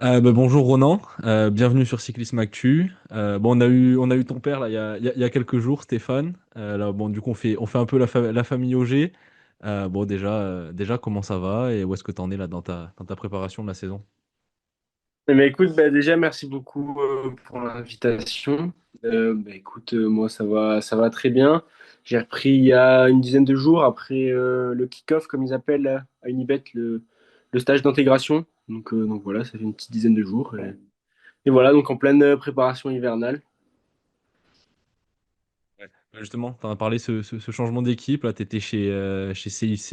Bonjour Ronan. Bienvenue sur Cyclisme Actu. On a eu ton père là, il y a quelques jours, Stéphane. Là, bon, du coup, on fait un peu la famille Auger. Déjà, comment ça va et où est-ce que tu en es là dans ta préparation de la saison? Écoute, déjà merci beaucoup pour l'invitation. Écoute, moi ça va très bien. J'ai repris il y a une dizaine de jours après le kick-off, comme ils appellent à Unibet, le stage d'intégration. Donc voilà, ça fait une petite dizaine de jours. Et voilà, donc en pleine préparation hivernale. Ouais. Justement, tu en as parlé, ce changement d'équipe. Là, tu étais chez CIC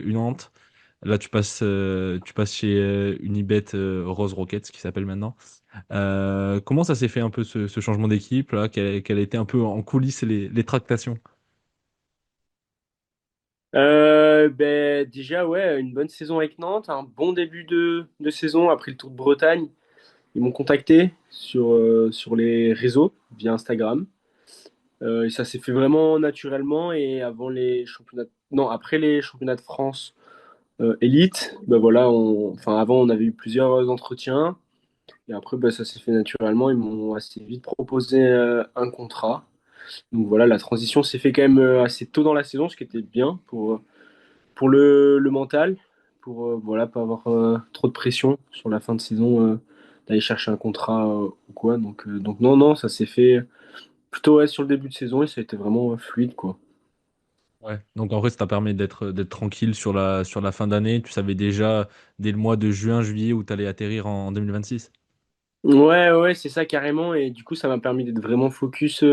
Nantes. Là, tu passes chez Unibet Rose Rockets, qui s'appelle maintenant. Comment ça s'est fait un peu ce changement d'équipe là? Quelle a été un peu en coulisses les tractations? Déjà, ouais, une bonne saison avec Nantes, un bon début de saison après le Tour de Bretagne. Ils m'ont contacté sur les réseaux via Instagram. Et ça s'est fait vraiment naturellement et avant les championnats, non, après les championnats de France élite, voilà, enfin avant on avait eu plusieurs entretiens et après ça s'est fait naturellement. Ils m'ont assez vite proposé un contrat. Donc voilà, la transition s'est fait quand même assez tôt dans la saison, ce qui était bien pour le mental, pour voilà pas avoir trop de pression sur la fin de saison d'aller chercher un contrat ou quoi. Donc non non, ça s'est fait plutôt ouais, sur le début de saison et ça a été vraiment fluide quoi. Ouais. Donc en vrai, ça t'a permis d'être tranquille sur la fin d'année. Tu savais déjà dès le mois de juin, juillet où tu allais atterrir en 2026. Ouais, ouais, c'est ça carrément. Et du coup, ça m'a permis d'être vraiment focus,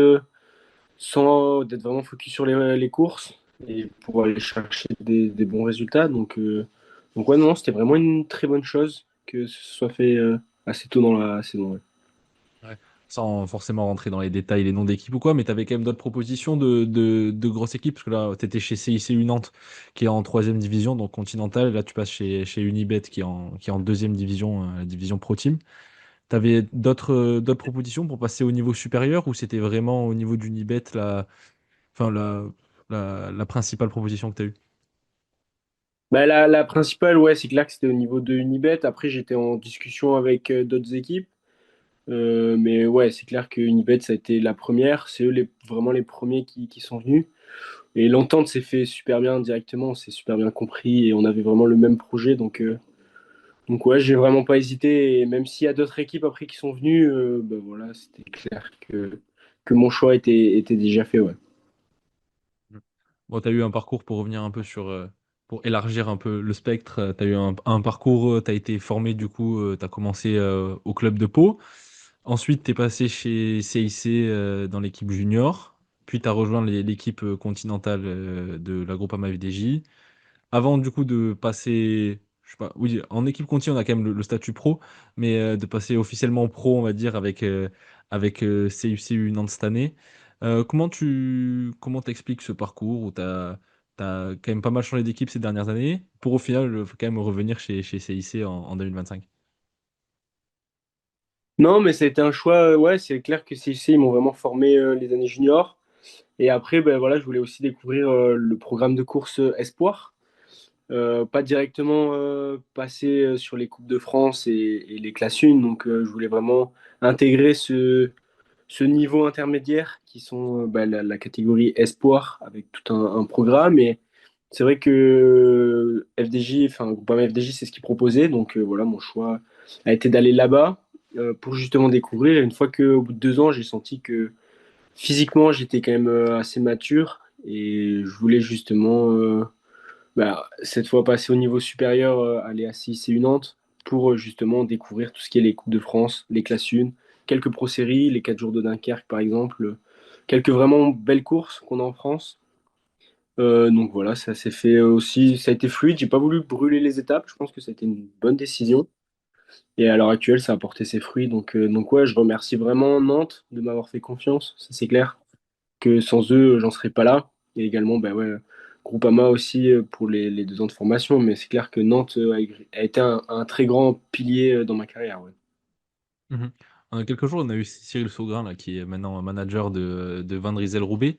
sans d'être vraiment focus sur les courses et pour aller chercher des bons résultats. Donc ouais, non, c'était vraiment une très bonne chose que ce soit fait assez tôt dans la saison. Ouais. Ouais. Sans forcément rentrer dans les détails, les noms d'équipes ou quoi, mais tu avais quand même d'autres propositions de grosses équipes, parce que là, tu étais chez CIC Nantes, qui est en troisième division, donc continentale. Là, tu passes chez Unibet, qui est en deuxième division, la division Pro Team. Tu avais d'autres propositions pour passer au niveau supérieur, ou c'était vraiment au niveau d'Unibet enfin, la principale proposition que tu as eue? La principale, ouais, c'est clair que c'était au niveau de Unibet. Après, j'étais en discussion avec d'autres équipes. Mais ouais, c'est clair que Unibet, ça a été la première. C'est eux vraiment les premiers qui sont venus. Et l'entente s'est fait super bien directement, on s'est super bien compris et on avait vraiment le même projet. Donc ouais, j'ai vraiment pas hésité. Et même s'il y a d'autres équipes après qui sont venues, voilà, c'était clair que mon choix était déjà fait. Ouais. Mm. Bon, tu as eu un parcours pour revenir un peu pour élargir un peu le spectre. Tu as eu un parcours, tu as été formé du coup, tu as commencé au club de Pau. Ensuite, tu es passé chez CIC dans l'équipe junior. Puis tu as rejoint l'équipe continentale de la Groupama FDJ. Avant du coup de passer, je sais pas, oui, en équipe conti, on a quand même le statut pro, mais de passer officiellement pro, on va dire, avec CUCU Nantes cette année. Comment t'expliques ce parcours où t'as quand même pas mal changé d'équipe ces dernières années pour au final quand même revenir chez CIC en 2025? Non, mais c'était un choix. Ouais, c'est clair que CIC, ils m'ont vraiment formé les années juniors. Et après, ben voilà, je voulais aussi découvrir le programme de course Espoir. Pas directement passer sur les Coupes de France et les classes 1. Je voulais vraiment intégrer ce niveau intermédiaire qui sont la catégorie espoir avec tout un programme. Et c'est vrai que FDJ, enfin Groupama FDJ, c'est ce qu'ils proposait. Voilà, mon choix a été d'aller là-bas pour justement découvrir. Et une fois qu'au bout de 2 ans, j'ai senti que physiquement, j'étais quand même assez mature et je voulais justement cette fois passer au niveau supérieur, aller à 6 et Nantes pour justement découvrir tout ce qui est les Coupes de France, les classes 1, quelques pro-séries, les 4 jours de Dunkerque par exemple, quelques vraiment belles courses qu'on a en France. Donc voilà, ça s'est fait aussi, ça a été fluide, j'ai pas voulu brûler les étapes, je pense que ça a été une bonne décision. Et à l'heure actuelle, ça a porté ses fruits. Donc ouais, je remercie vraiment Nantes de m'avoir fait confiance, ça c'est clair que sans eux, j'en serais pas là. Et également, ouais, Groupama aussi pour les 2 ans de formation. Mais c'est clair que Nantes a été un très grand pilier dans ma carrière. Ouais. Mhm. En quelques jours, on a eu Cyril Saugrain, là, qui est maintenant manager de Van Rysel-Roubaix,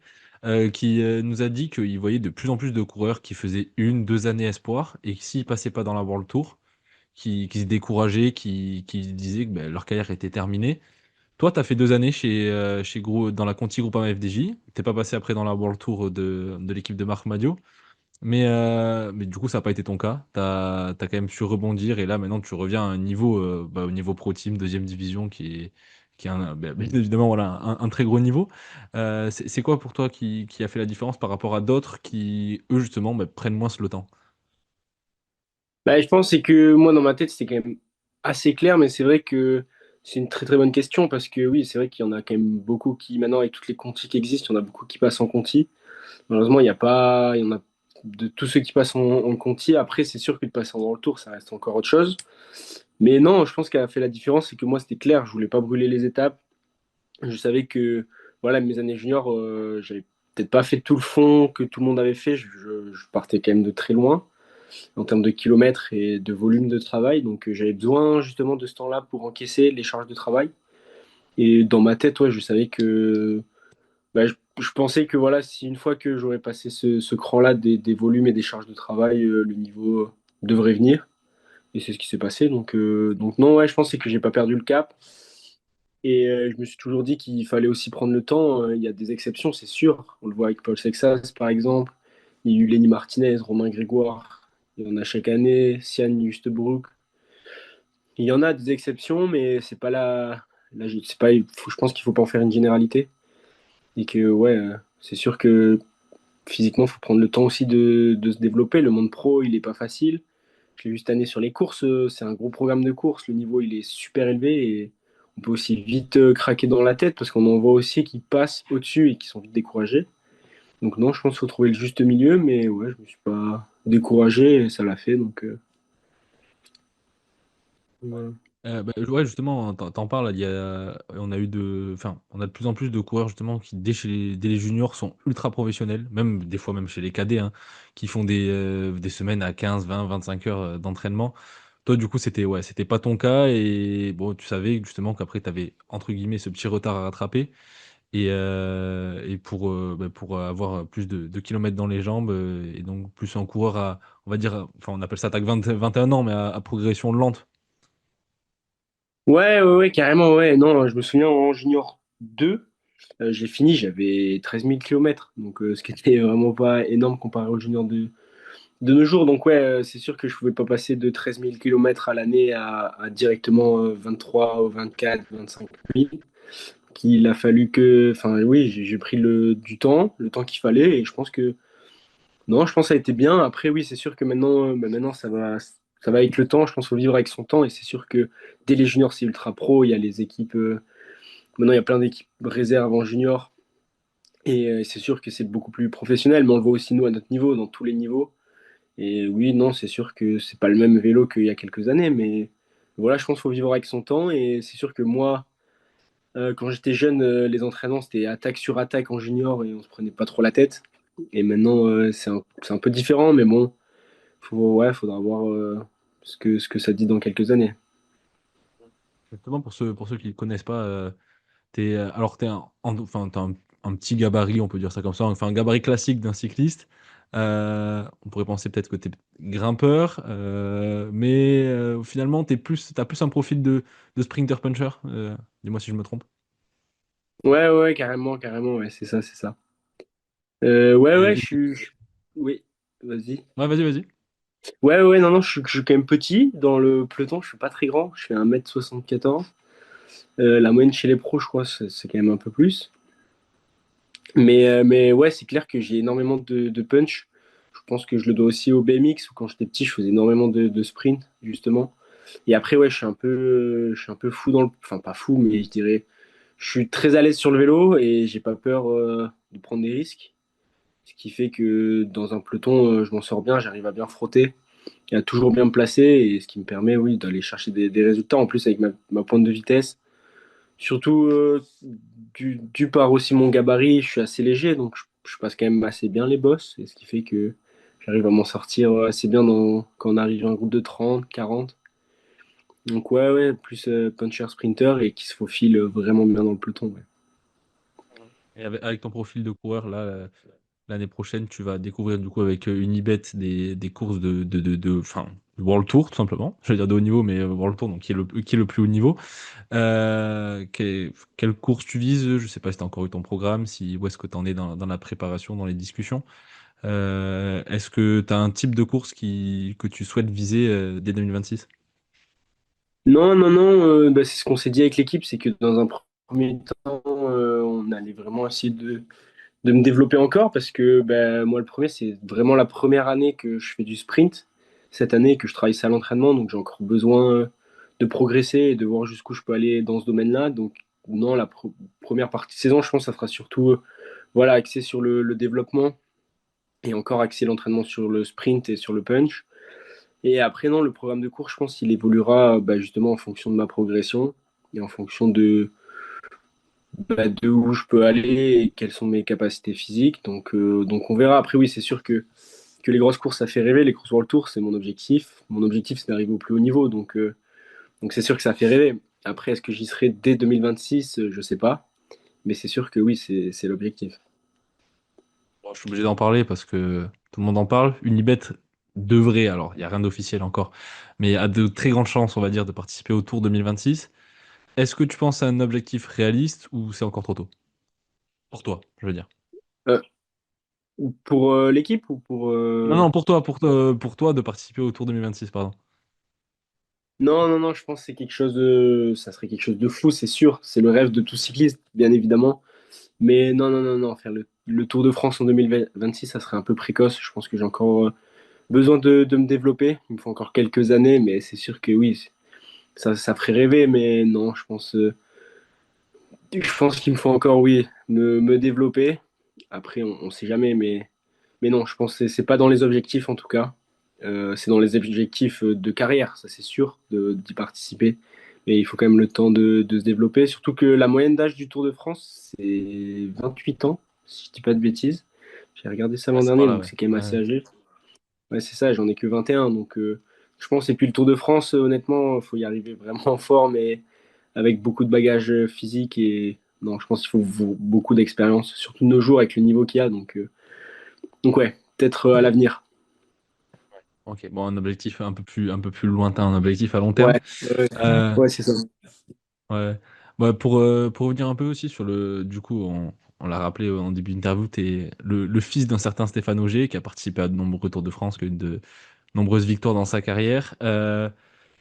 qui nous a dit qu'il voyait de plus en plus de coureurs qui faisaient 1, 2 années espoir et que s'ils passaient pas dans la World Tour, qui se décourageaient, qui disaient que ben, leur carrière était terminée. Toi, tu as fait 2 années dans la Conti Groupama FDJ. T'es pas passé après dans la World Tour de l'équipe de Marc Madio. Mais du coup, ça n'a pas été ton cas. Tu as quand même su rebondir et là, maintenant, tu reviens à un niveau, au niveau pro team, deuxième division, qui est bien évidemment voilà, un très gros niveau. C'est quoi pour toi qui a fait la différence par rapport à d'autres qui, eux, justement, prennent moins le temps? Bah, je pense c'est que moi, dans ma tête, c'était quand même assez clair, mais c'est vrai que c'est une très très bonne question parce que oui, c'est vrai qu'il y en a quand même beaucoup qui, maintenant, avec toutes les contis qui existent, il y en a beaucoup qui passent en conti. Malheureusement, il n'y a pas, il y en a de tous ceux qui passent en conti. Après, c'est sûr que de passer dans le tour, ça reste encore autre chose. Mais non, je pense qu'elle a fait la différence, c'est que moi, c'était clair, je voulais pas brûler les étapes. Je savais que voilà, mes années juniors, j'avais peut-être pas fait tout le fond que tout le monde avait fait. Je partais quand même de très loin en termes de kilomètres et de volume de travail. Donc j'avais besoin justement de ce temps-là pour encaisser les charges de travail. Et dans ma tête, ouais, je savais que je pensais que voilà, si une fois que j'aurais passé ce cran-là des volumes et des charges de travail, le niveau devrait venir. Et c'est ce qui s'est passé. Donc non, ouais, je pense que j'ai pas perdu le cap. Et je me suis toujours dit qu'il fallait aussi prendre le temps. Il y a des exceptions, c'est sûr. On le voit avec Paul Sexas, par exemple. Il y a eu Lenny Martinez, Romain Grégoire. Il y en a chaque année. Sian Justebroek. Il y en a des exceptions, mais c'est pas c'est pas, je pense qu'il faut pas en faire une généralité. Et que, ouais, c'est sûr que physiquement, il faut prendre le temps aussi de se développer. Le monde pro, il est pas facile. Je l'ai vu cette année sur les courses, c'est un gros programme de course. Le niveau, il est super élevé et on peut aussi vite craquer dans la tête parce qu'on en voit aussi qui passent au-dessus et qui sont vite découragés. Donc non, je pense qu'il faut trouver le juste milieu, mais ouais, je me suis pas découragé et ça l'a fait. Voilà. Ouais, justement, t'en parles, on a enfin, on a de plus en plus de coureurs justement qui dès les juniors sont ultra professionnels, même des fois même chez les cadets, hein, qui font des semaines à 15, 20, 25 heures d'entraînement. Toi, du coup, c'était pas ton cas et bon, tu savais justement qu'après tu avais entre guillemets ce petit retard à rattraper et pour avoir plus de kilomètres dans les jambes et donc plus un coureur on va dire, enfin, on appelle ça attaque 20, 21 ans, mais à progression lente. Ouais, ouais, ouais, carrément, ouais. Non, je me souviens en junior 2, j'ai fini, j'avais 13 000 kilomètres. Donc, ce qui était vraiment pas énorme comparé au junior de nos jours. Donc, ouais, c'est sûr que je pouvais pas passer de 13 000 kilomètres à l'année à directement 23 ou 24, 25 000. Qu'il a fallu que. Enfin, oui, j'ai pris du temps, le temps qu'il fallait. Et je pense que. Non, je pense que ça a été bien. Après, oui, c'est sûr que maintenant, maintenant ça va avec le temps. Je pense qu'il faut vivre avec son temps. Et c'est sûr que dès les juniors, c'est ultra pro. Il y a les équipes. Maintenant, il y a plein d'équipes réserves en junior. Et c'est sûr que c'est beaucoup plus professionnel. Mais on le voit aussi, nous, à notre niveau, dans tous les niveaux. Et oui, non, c'est sûr que c'est pas le même vélo qu'il y a quelques années. Mais voilà, je pense qu'il faut vivre avec son temps. Et c'est sûr que moi. Quand j'étais jeune, les entraînements, c'était attaque sur attaque en junior et on se prenait pas trop la tête. Et maintenant, c'est un peu différent, mais bon, ouais, faudra voir ce que ça dit dans quelques années. Justement, pour ceux qui ne connaissent pas, alors enfin, un petit gabarit, on peut dire ça comme ça, enfin un gabarit classique d'un cycliste. On pourrait penser peut-être que tu es grimpeur, mais finalement, t'as plus un profil de sprinter puncher. Dis-moi si je me trompe. Ouais, ouais, carrément, carrément, ouais, c'est ça, c'est ça. Ouais, ouais, Et- Oui, vas-y. Ouais, vas-y, vas-y. Ouais, ouais, non, non, je suis quand même petit. Dans le peloton, je suis pas très grand. Je fais 1m74. La moyenne chez les pros, je crois, c'est quand même un peu plus. Mais ouais, c'est clair que j'ai énormément de punch. Je pense que je le dois aussi au BMX, où quand j'étais petit, je faisais énormément de sprint, justement. Et après, ouais, je suis un peu fou dans le... Enfin, pas fou, mais je dirais... Je suis très à l'aise sur le vélo et j'ai pas peur de prendre des risques. Ce qui fait que dans un peloton, je m'en sors bien, j'arrive à bien frotter et à toujours bien me placer. Et ce qui me permet, oui, d'aller chercher des résultats. En plus, avec ma pointe de vitesse. Surtout, dû par aussi mon gabarit, je suis assez léger, donc je passe quand même assez bien les bosses, et ce qui fait que j'arrive à m'en sortir assez bien quand on arrive à un groupe de 30, 40. Donc ouais, ouais, plus puncher sprinter et qui se faufile vraiment bien dans le peloton. Ouais. Et avec ton profil de coureur, là, l'année prochaine, tu vas découvrir du coup avec Unibet des courses enfin, du World Tour tout simplement. Je vais dire de haut niveau, mais World Tour, donc qui est le plus haut niveau. Quelle course tu vises? Je sais pas si tu as encore eu ton programme, si, où est-ce que tu en es dans la préparation, dans les discussions. Est-ce que tu as un type de course que tu souhaites viser dès 2026? Non, non, non, bah, c'est ce qu'on s'est dit avec l'équipe, c'est que dans un premier temps, on allait vraiment essayer de me développer encore parce que bah, moi, le premier, c'est vraiment la première année que je fais du sprint. Cette année que je travaille ça à l'entraînement, donc j'ai encore besoin de progresser et de voir jusqu'où je peux aller dans ce domaine-là. Donc, non, première partie de saison, je pense que ça sera surtout voilà, axé sur le développement et encore axé l'entraînement sur le sprint et sur le punch. Et après, non, le programme de cours, je pense qu'il évoluera bah, justement en fonction de ma progression et en fonction de où je peux aller et quelles sont mes capacités physiques. Donc on verra. Après, oui, c'est sûr que les grosses courses, ça fait rêver. Les courses World Tour, c'est mon objectif. Mon objectif, c'est d'arriver au plus haut niveau. Donc c'est sûr que ça fait rêver. Après, est-ce que j'y serai dès 2026? Je sais pas. Mais c'est sûr que oui, c'est l'objectif. Bon, je suis obligé d'en parler parce que tout le monde en parle. Unibet devrait, alors il n'y a rien d'officiel encore, mais a de très grandes chances, on va dire, de participer au Tour 2026. Est-ce que tu penses à un objectif réaliste ou c'est encore trop tôt? Pour toi, je veux dire. Euh, pour l'équipe ou pour... Non, non, pour toi de participer au Tour 2026, pardon. Non, non, non, je pense que c'est quelque chose de... Ça serait quelque chose de fou, c'est sûr. C'est le rêve de tout cycliste, bien évidemment. Mais non, non, non, non, faire le Tour de France en 2026, ça serait un peu précoce. Je pense que j'ai encore besoin de me développer. Il me faut encore quelques années, mais c'est sûr que oui, ça ferait rêver. Mais non, je pense qu'il me faut encore, oui, me développer. Après, on sait jamais, mais non, je pense que c'est pas dans les objectifs en tout cas. C'est dans les objectifs de carrière, ça c'est sûr, d'y participer. Mais il faut quand même le temps de se développer. Surtout que la moyenne d'âge du Tour de France, c'est 28 ans, si je dis pas de bêtises. J'ai regardé ça Ouais, l'an c'est par dernier, là, donc ouais. c'est quand même assez Ouais. âgé. Ouais, c'est ça, j'en ai que 21. Donc je pense, et puis le Tour de France, honnêtement, il faut y arriver vraiment en forme et avec beaucoup de bagages physiques. Et non, je pense qu'il faut beaucoup d'expérience, surtout de nos jours avec le niveau qu'il y a. Donc ouais, peut-être à l'avenir. Ok, bon, un objectif un peu plus lointain, un objectif à long terme. Ouais, ouais, Euh, ouais, c'est ça. ouais. Bah, pour revenir un peu aussi sur du coup, on l'a rappelé en début d'interview, t'es le fils d'un certain Stéphane Auger qui a participé à de nombreux Tours de France, qui a eu de nombreuses victoires dans sa carrière.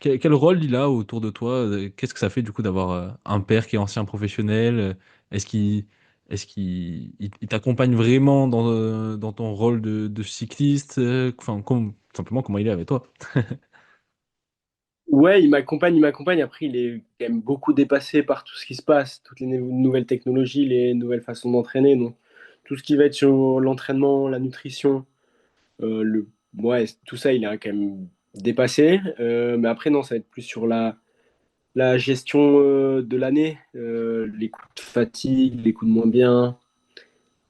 Quel rôle il a autour de toi? Qu'est-ce que ça fait du coup d'avoir un père qui est ancien professionnel? Est-ce qu'il il t'accompagne vraiment dans ton rôle de cycliste? Enfin, simplement comment il est avec toi? Ouais, il m'accompagne. Après, il est quand même beaucoup dépassé par tout ce qui se passe, toutes les nouvelles technologies, les nouvelles façons d'entraîner. Donc, tout ce qui va être sur l'entraînement, la nutrition, ouais, tout ça, il est quand même dépassé. Mais après, non, ça va être plus sur la gestion de l'année, les coups de fatigue, les coups de moins bien,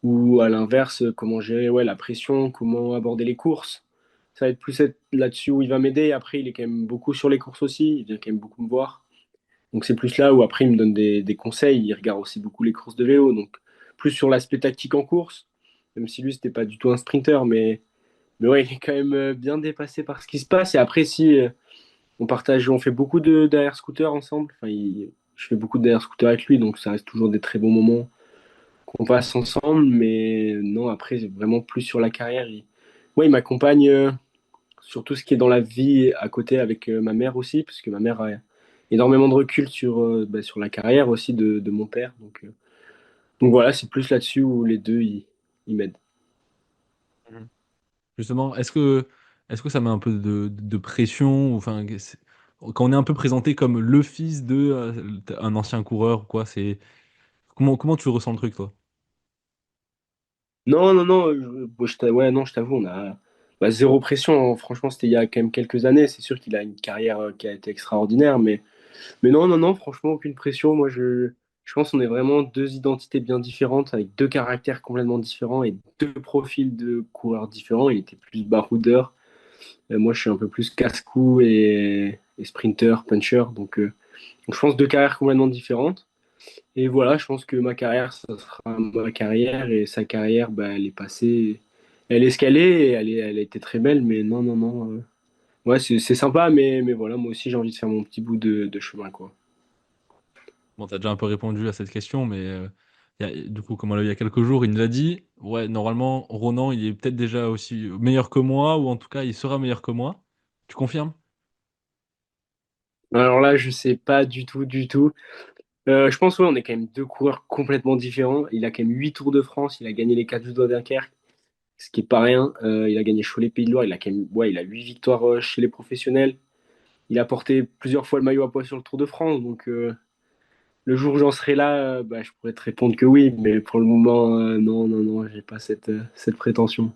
ou à l'inverse, comment gérer ouais, la pression, comment aborder les courses. Ça va être plus être là-dessus où il va m'aider. Après, il est quand même beaucoup sur les courses aussi, il vient quand même beaucoup me voir. Donc c'est plus là où après il me donne des conseils. Il regarde aussi beaucoup les courses de vélo, donc plus sur l'aspect tactique en course, même si lui, c'était pas du tout un sprinter, mais ouais, il est quand même bien dépassé par ce qui se passe. Et après, si on fait beaucoup d'AR scooter ensemble. Enfin, je fais beaucoup d'AR scooter avec lui, donc ça reste toujours des très bons moments qu'on passe ensemble. Mais non, après, c'est vraiment plus sur la carrière. Ouais, il m'accompagne sur tout ce qui est dans la vie à côté avec ma mère aussi, parce que ma mère a énormément de recul sur la carrière aussi de mon père. Donc voilà, c'est plus là-dessus où les deux, ils m'aident. Mhm. Justement, est-ce que ça met un peu de pression, ou, enfin, quand on est un peu présenté comme le fils de un ancien coureur ou quoi, comment tu ressens le truc, toi? Non, non, non, ouais, non, je t'avoue, on a zéro pression, hein. Franchement, c'était il y a quand même quelques années. C'est sûr qu'il a une carrière qui a été extraordinaire, mais non, non, non, franchement, aucune pression. Moi, je pense qu'on est vraiment deux identités bien différentes, avec deux caractères complètement différents et deux profils de coureurs différents. Il était plus baroudeur. Moi, je suis un peu plus casse-cou et sprinter, puncher. Donc, je pense deux carrières complètement différentes. Et voilà, je pense que ma carrière, ça sera ma carrière et sa carrière, bah, elle est passée, elle est escalée et elle a été très belle, mais non, non, non. Ouais, c'est sympa, mais voilà, moi aussi j'ai envie de faire mon petit bout de chemin, quoi. Bon, t'as déjà un peu répondu à cette question, mais du coup, comme on l'a vu il y a quelques jours, il nous a dit, ouais, normalement, Ronan, il est peut-être déjà aussi meilleur que moi, ou en tout cas, il sera meilleur que moi. Tu confirmes? Alors là, je sais pas du tout, du tout. Je pense, ouais, on est quand même deux coureurs complètement différents. Il a quand même 8 Tours de France, il a gagné les 4 Jeux de Dunkerque, ce qui est pas rien. Il a gagné Cholet Pays de Loire, il a quand même, ouais, il a 8 victoires chez les professionnels. Il a porté plusieurs fois le maillot à poids sur le Tour de France, donc le jour où j'en serai là, bah, je pourrais te répondre que oui, mais pour le moment, non, non, non, j'ai pas cette prétention.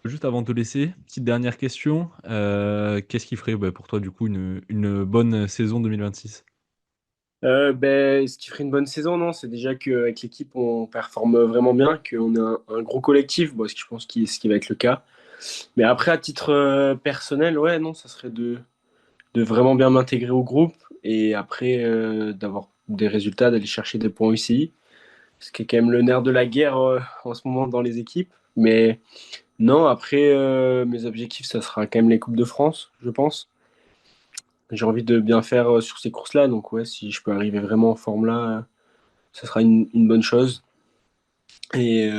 Juste avant de te laisser, petite dernière question. Qu'est-ce qui ferait bah, pour toi, du coup, une bonne saison 2026? Ben, ce qui ferait une bonne saison, non, c'est déjà qu'avec l'équipe, on performe vraiment bien, qu'on est un gros collectif, bon, ce que je pense ce qui va être le cas. Mais après, à titre personnel, ouais, non, ça serait de vraiment bien m'intégrer au groupe et après d'avoir des résultats, d'aller chercher des points UCI, ce qui est quand même le nerf de la guerre en ce moment dans les équipes. Mais non, après, mes objectifs, ça sera quand même les Coupes de France, je pense. J'ai envie de bien faire sur ces courses-là, donc ouais, si je peux arriver vraiment en forme là, ça sera une bonne chose. Et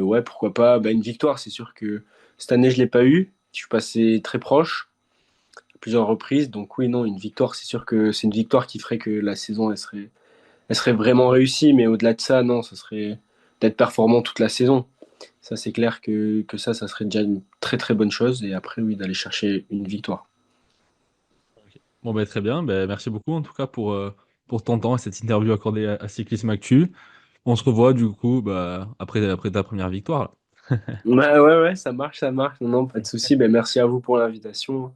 ouais, pourquoi pas bah, une victoire. C'est sûr que cette année, je l'ai pas eu. Je suis passé très proche à plusieurs reprises. Donc oui, non, une victoire, c'est sûr que c'est une victoire qui ferait que la saison, elle serait vraiment réussie. Mais au-delà de ça, non, ça serait d'être performant toute la saison. Ça, c'est clair que ça serait déjà une très très bonne chose. Et après, oui, d'aller chercher une victoire. Ok. Bon, bah, très bien. Bah, merci beaucoup, en tout cas, pour ton temps et cette interview accordée à Cyclisme Actu. On se revoit, du coup, bah, après ta première victoire, là. Ouais, ouais, ouais, ça marche, ça marche. Non, non, pas de souci. Ben, merci à vous pour l'invitation.